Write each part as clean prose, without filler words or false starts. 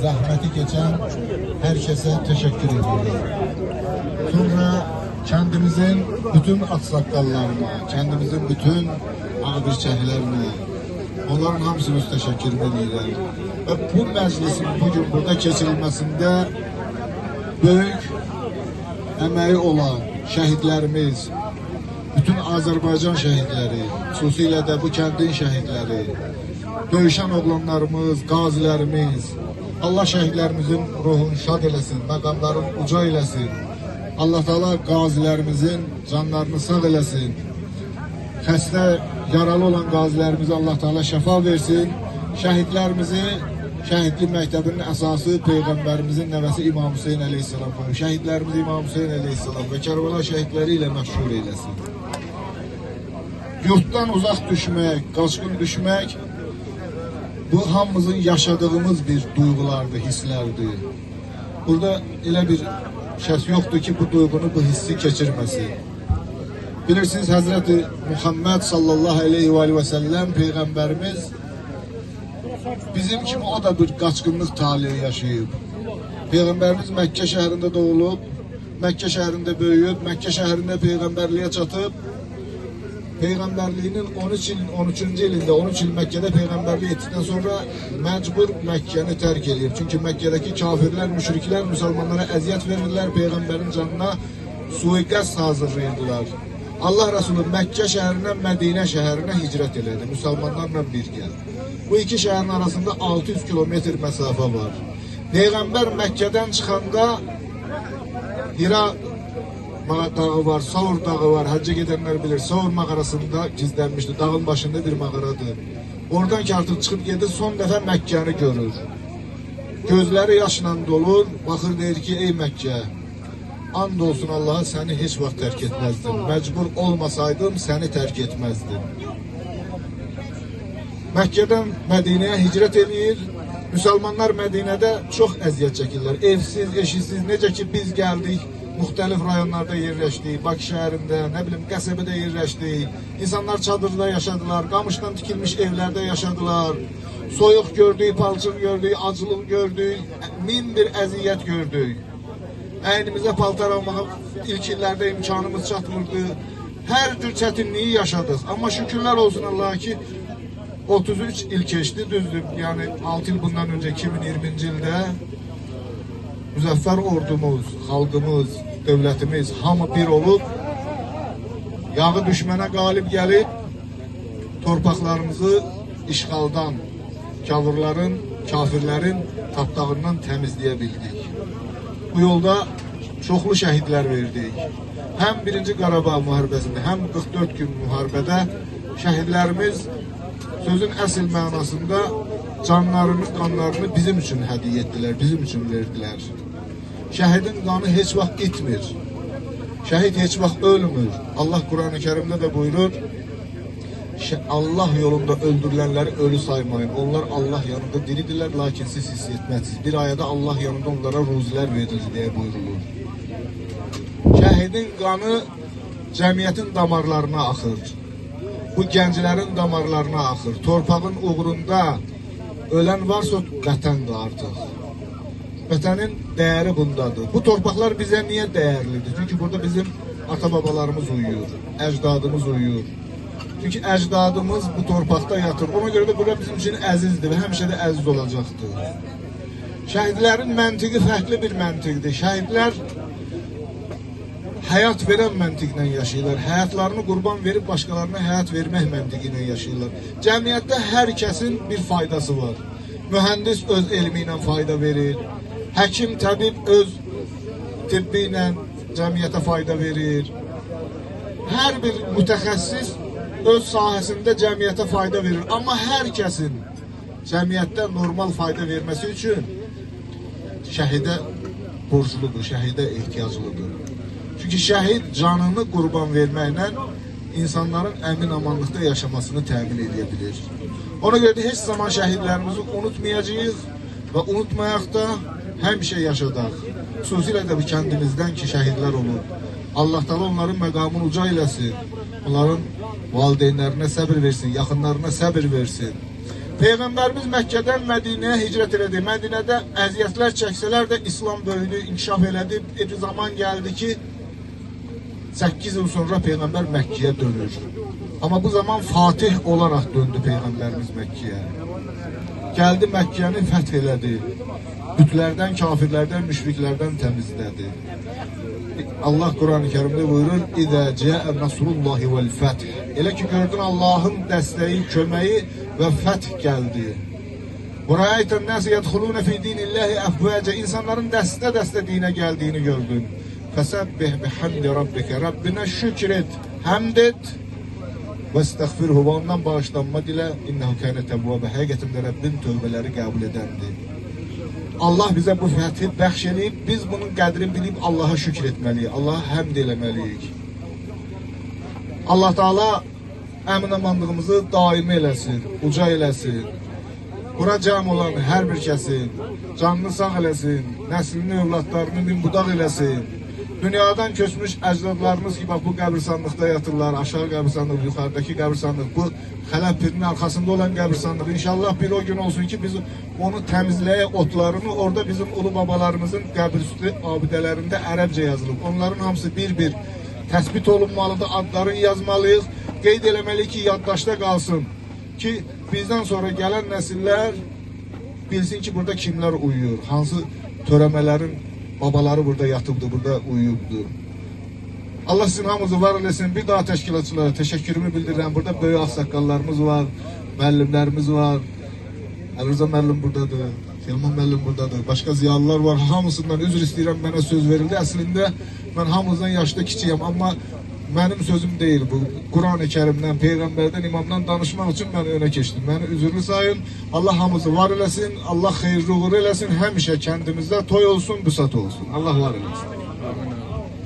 zahmeti geçen herkese teşekkür ediyoruz. Sonra kendimizin bütün aksakallarına, kendimizin bütün abirçəklərinə, onların hamısını teşekkür edirəm. Ve bu meclisin bugün burada keçirilməsində büyük emeği olan şehitlerimiz, bütün Azerbaycan şehitleri, xüsusilə də bu kəndin şehitleri, döyüşən oğlanlarımız, qazilərimiz, Allah şehitlerimizin ruhunu şad eləsin, məqamlarını uca eləsin. Allah Teala qazilərimizin canlarını sağ eləsin. Xəstə, yaralı olan qazilərimizə Allah Teala şəfa versin. Şəhidlərimizi şəhidlik məktəbinin əsası Peyğəmbərimizin nəvəsi İmam Hüseyin əleyhissalam qoyur. Şəhidlərimiz İmam Hüseyin əleyhissalam və Kərbəla şəhidləri ilə məşğul eləsin. Yurtdan uzaq düşmək, qaçqın düşmək, bu hamımızın yaşadığımız bir duygulardır, hisslərdir. Burada elə bir şəxs yoxdur ki, bu duyğunu, bu hissi keçirməsin. Bilirsiniz, Həzrəti Muhammed sallallahu aleyhi ve sellem Peyğəmbərimiz bizim kimi o da bir qaçqınlıq talihi yaşayıb. Peyğəmbərimiz Məkkə şəhərində doğulub, Məkkə şəhərində böyüyüb, Məkkə şəhərində Peyğəmbərliyə çatıb, Peyğəmbərliyinin 13-cü ilində, 13 il Məkkədə Peyğəmbərlik etdikdən sonra məcbur Məkkəni tərk edib. Çünki Məkkədəki kafirlər, müşriklər müsəlmanlara əziyyət verirlər, Peyğəmbərin canına suiqəst hazırlayırdılar. Allah Resulü Məkkə şəhərindən Mədinə şəhərinə hicrət elədi, müsəlmanlarla birgə. Bu iki şəhərin arasında 600 kilometr məsafə var. Peyğəmbər Məkkədən çıxanda Hira dağı var, Savur dağı var, hacca gedenler bilir. Savur mağarasında gizlenmişti, dağın başında bir mağaradır. Oradan ki artık çıkıp geldi, son defa Mekke'ni görür. Gözleri yaşla dolur, bakır der ki ey Mekke, and olsun Allah'a seni hiç vaxt terk etmezdim. Mecbur olmasaydım seni terk etmezdim. Mekke'den Medine'ye hicret edir. Müslümanlar Medine'de çok əziyyət çəkirlər. Evsiz, eşisiz, necə ki biz geldik. Muhtelif rayonlarda yerleşdik, Bakı şehrinde, ne bileyim qəsəbədə yerleşdik. İnsanlar çadırda yaşadılar, qamışdan tikilmiş evlerde yaşadılar. Soyuq gördük, palçıq gördük, acılıq gördük, min bir əziyyət gördük. Əynimizə paltar almağa ilk illərdə imkanımız çatmırdı. Hər cür çətinliyi yaşadık. Ama şükürlər olsun Allah'a ki 33 il keçdi, düzdür. Yani 6 yıl bundan önce 2020-ci ildə müzəffər ordumuz, xalqımız, dövlətimiz hamı bir olub, yağı düşmənə qalib gəlib, torpaqlarımızı işğaldan, gavurların, kafirlərin tapdağından təmizləyə bildik. Bu yolda çoxlu şəhidlər verdik. Həm 1-ci Qarabağ müharibəsində, həm 44 gün müharibədə şəhidlərimiz sözün əsl mənasında canlarını, qanlarını bizim üçün hədiyyə etdilər, bizim üçün verdilər. Şəhidin qanı heç vaxt itmir. Şəhid heç vaxt ölmür. Allah Kur'an-ı Kerim'de de buyurur, Allah yolunda öldürülenleri ölü saymayın. Onlar Allah yanında diridirler, lakin siz hiss etmezsiniz. Bir ayada Allah yanında onlara ruziler verir diye buyurulur. Şəhidin qanı cəmiyyətin damarlarına axır. Bu gənclərin damarlarına axır. Torpağın uğrunda ölen varsa vətəndir artıq. Vətənin değeri bundadır. Bu torpaqlar bize niye değerlidir? Çünkü burada bizim ata-babalarımız uyuyor, əcdadımız uyuyor. Çünkü əcdadımız bu torpaqda yatır. Ona göre de burada bizim için əzizdir ve həmişə də əziz olacaqdır. Şəhidlərin məntiqi fərqli bir məntiqdir. Şəhidlər hayat veren məntiqlə yaşayırlar. Həyatlarını qurban verip başkalarına hayat vermək məntiqlə yaşayırlar. Cəmiyyətdə hər kəsin bir faydası var. Mühendis öz elmi ilə fayda verir. Həkim, təbib öz tibbi ilə cəmiyyətə fayda verir. Hər bir mütəxəssis öz sahəsində cəmiyyətə fayda verir. Amma hər kəsin cəmiyyətdə normal fayda verməsi üçün şəhidə borcludur, şəhidə ehtiyaclıdır. Çünki şəhid canını qurban verməklə insanların əmin-amanlıqda yaşamasını təmin edə bilir. Ona görə də heç zaman şəhidlərimizi unutmayacağıq və unutmayaq da həmişə yaşadaq. Xüsusilə də bu kəndimizdən ki, şəhidlər olur. Allah Teala onların məqamını uca eləsin. Onların valideynlərinə səbir versin, yaxınlarına səbir versin. Peyğəmbərimiz Məkkədən Mədinəyə hicrət elədi. Mədinədə əziyyətlər çəksələr də İslam böyüdü, inkişaf elədi. Bir zaman gəldi ki, 8 yıl sonra Peyğəmbər Məkkəyə dönür. Amma bu zaman Fatih olaraq döndü Peyğəmbərimiz Məkkəyə. Gəldi Məkkəni fəth elədi. Bütlərdən, kafirlərdən, müşriklərdən təmizlədi. Allah Quran-ı Kerimdə buyurur: "İzə cəə nasrullahi vel fəth." Elə ki gördün Allahın dəstəyi, köməyi və fəth gəldi. Və rəayətən nəs yədxulun fi dinillahi afvaca. İnsanların dəstə-dəstə dinə gəldiyini gördün. Fəsəbbih bihamdi rabbika. Rabbinə şükr et, həmd et və estəğfirhu. Və ondan bağışlanma dilə. İnnehu kânə tevvâbe. Həqiqətən də Rəbbin tövbələri qəbul edəndir. Allah bizə bu fəthi bəxş edib, biz bunun qədrini bilib Allaha şükür etməliyik, Allaha həmd eləməliyik. Allah Teala əmin-amanlığımızı daimi eləsin, uca eləsin. Bura cəm olan hər bir kəsin canını sağ eləsin, nəslini, övladlarını minbudaq eləsin. Dünyadan köçmüş əcdadlarımız ki, bu qəbirstanlıqda yatırlar, aşağı qəbirstanlıq, yuxarıdakı qəbirstanlıq, bu Xələf pirinin arxasında olan qəbirstanlıq. İnşallah bir o gün olsun ki, biz onu təmizləyək, otlarını, orada bizim ulu babalarımızın qəbirüstü abidələrində ərəbcə yazılıb. Onların hamısı bir-bir təsbit olunmalıdır, adlarını yazmalıyıq, qeyd eləməliyik ki, yaddaşda qalsın ki, bizdən sonra gələn nəsillər bilsin ki, burada kimlər uyuyur, hansı törəmələrin babaları burada yatıbdı, burada uyuyubdu. Allah sizin hamınızı var eləsin. Bir daha təşkilatçılara təşəkkürümü bildirirəm. Burada böyük ağsaqqallarımız var, müəllimlərimiz var. Əlirza müəllim buradadır, Selman müəllim buradadır. Başqa ziyalılar var. Hamısından üzr istəyirəm, mənə söz verildi. Əslində mən hamınızdan yaşda kiçiyəm, amma mənim sözüm deyil bu. Quran-ı Kerimdən, Peyğəmbərdən, imamdan danışmaq üçün mən önə keçdim. Məni üzürlü sayın. Allah hamımızı var eləsin, Allah xeyirli uğur eləsin. Həmişə kəndimizdə toy olsun, büsat olsun. Allah var eləsin.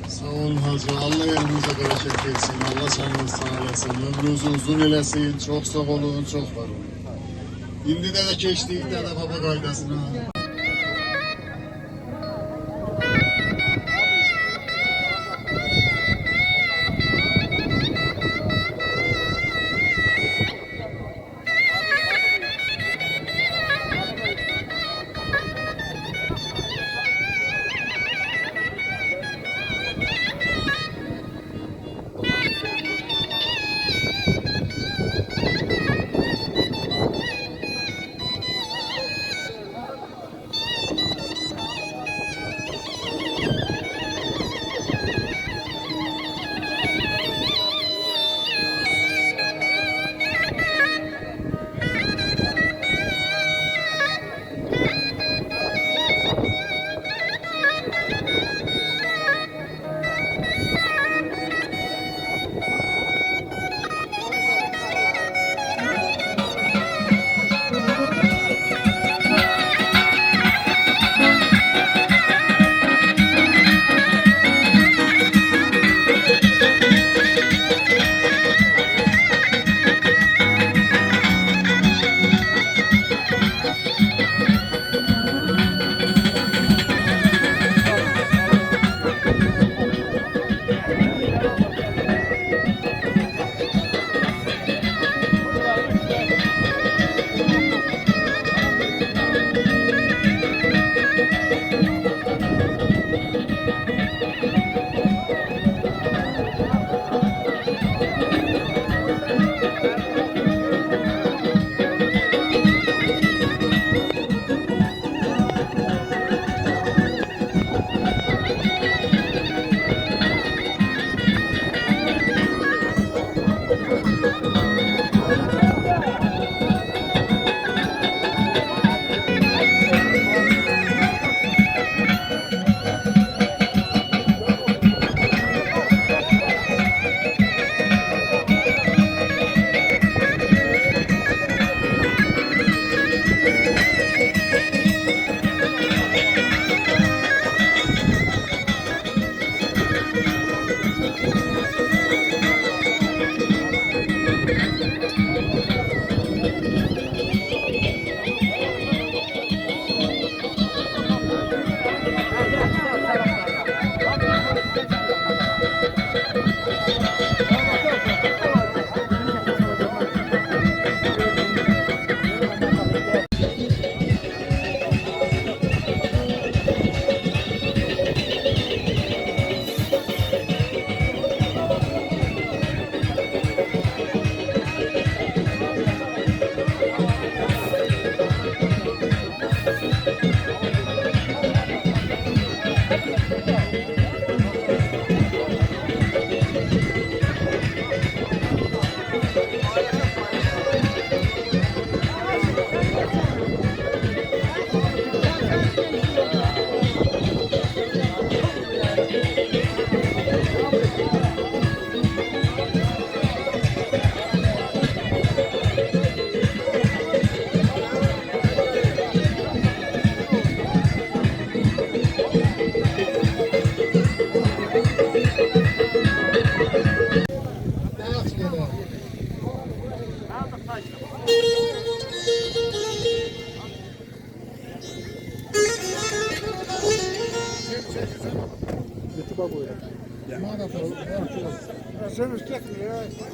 Sağ olun hacı. Allah elinize bereket versin. Allah canınızı sağ eləsin. Ömrünüzü uzun eləsin. Çok sağ olun, çok var olun. İndi də keçdik Dədə Baba qaydasına.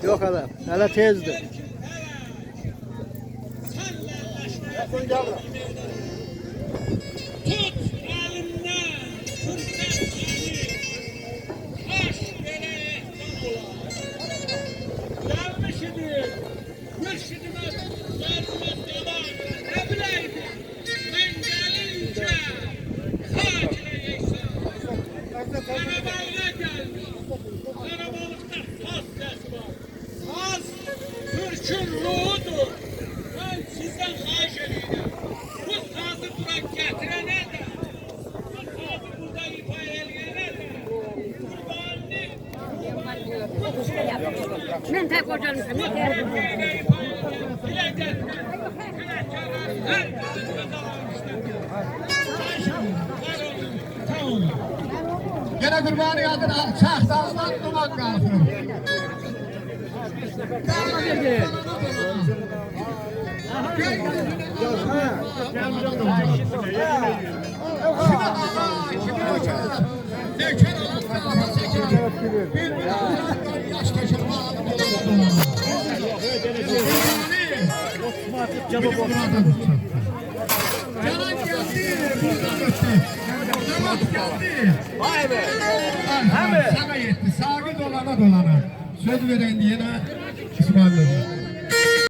Yok hala. Hala tezdi. Tut elimden, fırsat seni, taş yere ehsan ola. Gelmiş idi, mürşidime vermez yalan, ne bileydim, ben gelince, hak ile yeksan. Karabalığa gelmiş, karabalıkta saz ses var. Saz, Türk'ün ruhudur. Ben sizden xahiş edeyim. Bu sazı bura getirene de, bu sazı burada ifa eləyənə də, qurbanını Ben tek hocammışım. ifa eləyənə, bilə gətirən, günahkarlar hər birisi qazanmışlar. Sağ olun. Gene kurbanı adına çak dağından duman kalkıyor. Vay be. Sana yetti. Sağa dolana dolana. Söz veren diyene İsmail Bey.